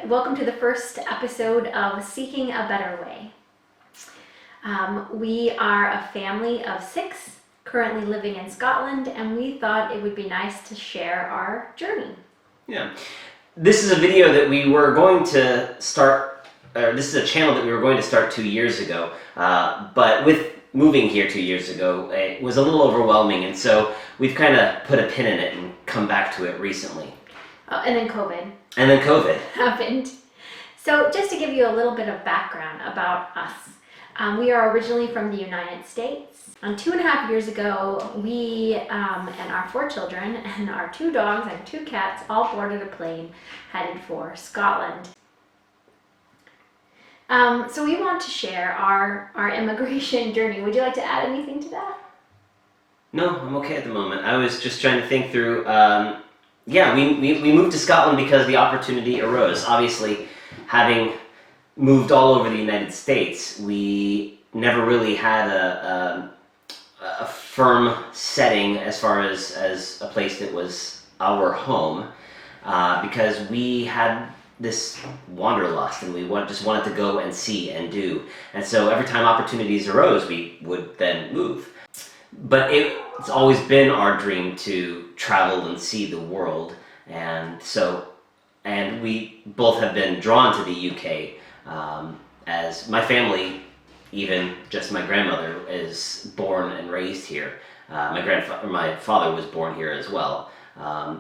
welcome to the first episode of Seeking a Better Way. We are a family of 6 currently living in Scotland, and we thought it would be nice to share our journey. Yeah. This is a video that we were going to start, or this is a channel that we were going to start 2 years ago, but with moving here 2 years ago, it was a little overwhelming, and so we've kind of put a pin in it and come back to it recently. Oh, and then COVID. And then COVID happened. So just to give you a little bit of background about us, we are originally from the United States. 2.5 years ago, we and our 4 children and our 2 dogs and 2 cats all boarded a plane headed for Scotland. So we want to share our immigration journey. Would you like to add anything to that? No, I'm okay at the moment. I was just trying to think through, we moved to Scotland because the opportunity arose. Obviously, having moved all over the United States, we never really had a firm setting as far as a place that was our home, because we had this wanderlust and we just wanted to go and see and do. And so every time opportunities arose, we would then move. But it's always been our dream to travel and see the world, and we both have been drawn to the UK, as my family, even just my grandmother, is born and raised here. My father was born here as well,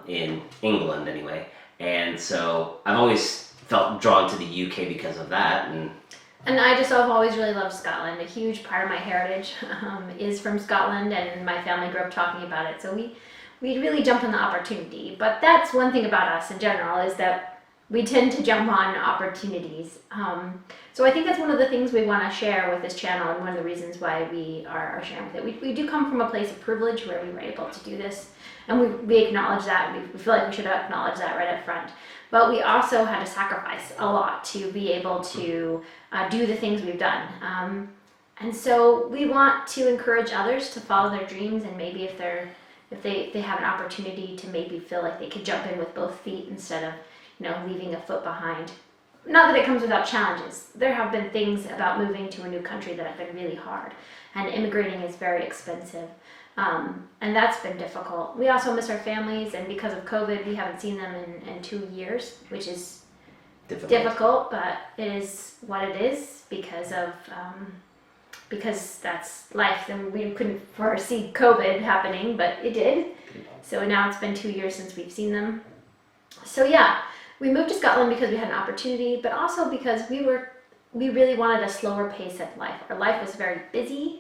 in England anyway, and so I've always felt drawn to the UK because of that. And I just have always really loved Scotland. A huge part of my heritage is from Scotland, and my family grew up talking about it. So we really jumped on the opportunity. But that's one thing about us in general, is that we tend to jump on opportunities. So I think that's one of the things we want to share with this channel, and one of the reasons why we are sharing with it. We do come from a place of privilege where we were able to do this, and we acknowledge that. We feel like we should acknowledge that right up front. But we also had to sacrifice a lot to be able to do the things we've done. And so we want to encourage others to follow their dreams, and maybe if they have an opportunity to maybe feel like they could jump in with both feet instead of leaving a foot behind. Not that it comes without challenges. There have been things about moving to a new country that have been really hard, and immigrating is very expensive. And that's been difficult. We also miss our families, and because of COVID, we haven't seen them in 2 years, which is difficult, but it is what it is because that's life. And we couldn't foresee COVID happening, but it did. So now it's been 2 years since we've seen them. So yeah, we moved to Scotland because we had an opportunity, but also because we really wanted a slower pace of life. Our life was very busy.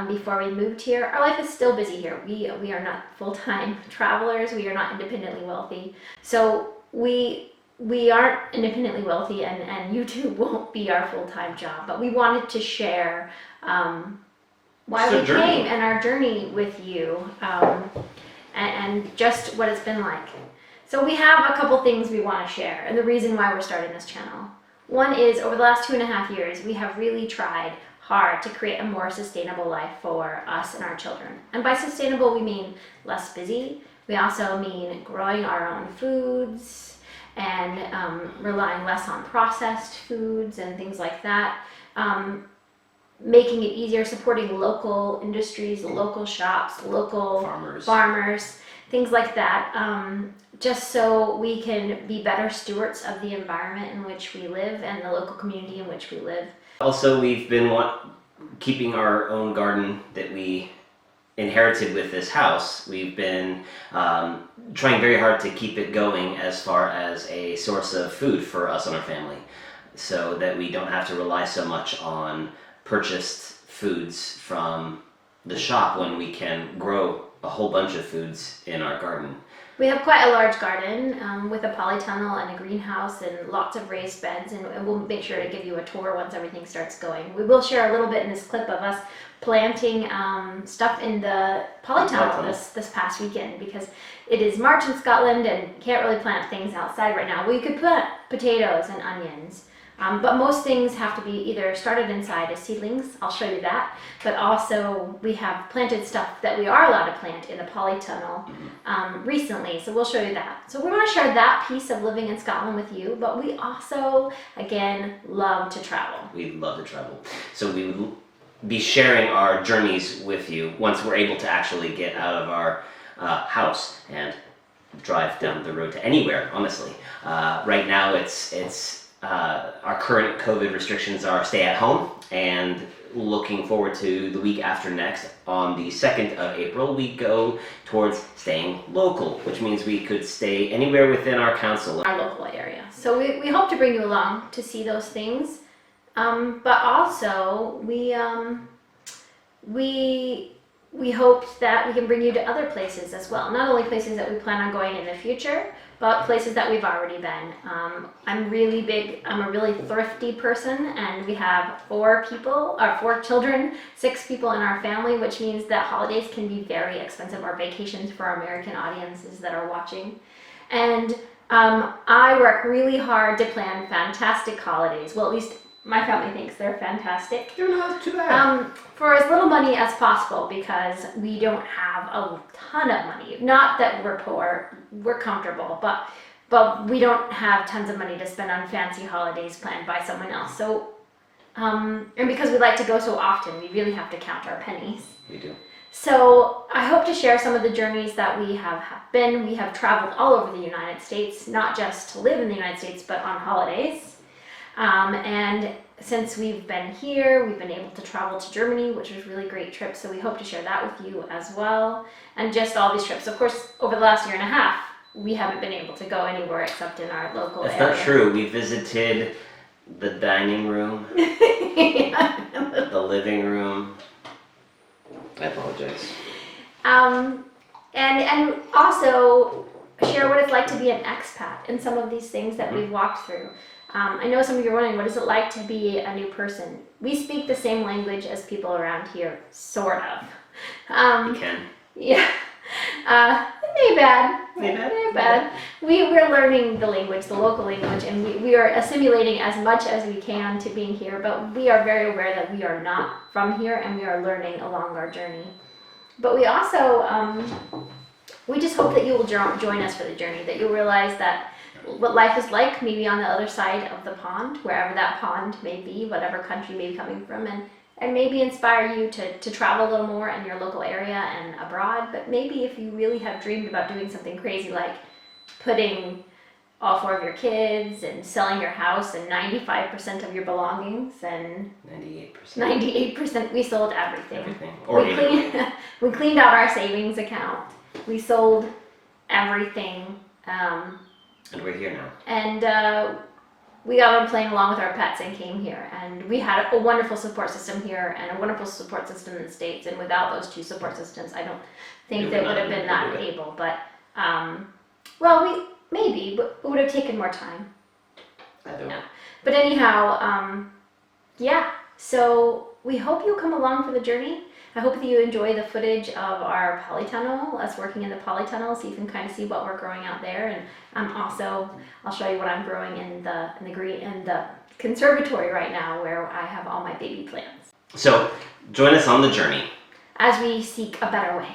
Before we moved here. Our life is still busy here. We are not full-time travelers. We are not independently wealthy. So we aren't independently wealthy, and YouTube won't be our full-time job. But we wanted to share why we came and our journey with you, and just what it's been like. So we have a couple things we want to share, and the reason why we're starting this channel. One is, over the last 2.5 years, we have really tried hard to create a more sustainable life for us and our children. And by sustainable, we mean less busy. We also mean growing our own foods and relying less on processed foods and things like that. Making it easier, supporting local industries, local shops, local farmers, things like that. Just so we can be better stewards of the environment in which we live and the local community in which we live. Also, we've been keeping our own garden that we inherited with this house. We've been trying very hard to keep it going as far as a source of food for us and our family, so that we don't have to rely so much on purchased foods from the shop when we can grow a whole bunch of foods in our garden. We have quite a large garden with a polytunnel and a greenhouse and lots of raised beds, and we'll make sure to give you a tour once everything starts going. We will share a little bit in this clip of us planting stuff in the polytunnel this past weekend, because it is March in Scotland and can't really plant things outside right now. We could plant potatoes and onions, But most things have to be either started inside as seedlings, I'll show you that, but also we have planted stuff that we are allowed to plant in the polytunnel recently, so we'll show you that. So we want to share that piece of living in Scotland with you, but we also, again, love to travel. We love to travel. So we would be sharing our journeys with you once we're able to actually get out of our house and drive down the road to anywhere, honestly. Right now it's our current COVID restrictions are stay at home, and looking forward to the week after next, on the 2nd of April, we go towards staying local, which means we could stay anywhere within our council. Our local area. So we hope to bring you along to see those things, but also we hope that we can bring you to other places as well. Not only places that we plan on going in the future, but places that we've already been. I'm a really thrifty person, and we have 4 children, 6 people in our family, which means that holidays can be very expensive, or vacations for our American audiences that are watching. And I work really hard to plan fantastic holidays. Well, at least my family thinks they're fantastic. You're not too bad. For as little money as possible, because we don't have a ton of money. Not that we're poor, we're comfortable, but we don't have tons of money to spend on fancy holidays planned by someone else. So, and because we like to go so often, we really have to count our pennies. We do. So I hope to share some of the journeys that we have been. We have traveled all over the United States, not just to live in the United States, but on holidays. And since we've been here, we've been able to travel to Germany, which was a really great trip. So we hope to share that with you as well. And just all these trips. Of course, over the last year and a half, we haven't been able to go anywhere except in our local area. That's not true. We visited the dining room, the living room. I apologize. And also share what it's like to be an expat and some of these things that we've walked through. I know some of you are wondering, what is it like to be a new person? We speak the same language as people around here, sort of. You can. Yeah. Not bad. We're learning the language, the local language, and we are assimilating as much as we can to being here, but we are very aware that we are not from here, and we are learning along our journey. But we also, we just hope that you will join us for the journey, that you'll realize that what life is like maybe on the other side of the pond, wherever that pond may be, whatever country you may be coming from, and maybe inspire you to travel a little more in your local area and abroad. But maybe if you really have dreamed about doing something crazy like putting all 4 of your kids and selling your house and 95% of your belongings, and 98%, we sold everything. We cleaned out our savings account. We sold everything. And we're here now. And we got on a plane along with our pets and came here. And we had a wonderful support system here and a wonderful support system in the States. And without those 2 support systems, I don't think they would have been that able. But, well, but it would have taken more time. I don't know. But anyhow, yeah. So we hope you'll come along for the journey. I hope that you enjoy the footage of our polytunnel, us working in the polytunnel, so you can kind of see what we're growing out there. And also, I'll show you what I'm growing in the conservatory right now, where I have all my baby plants. So join us on the journey as we seek a better way.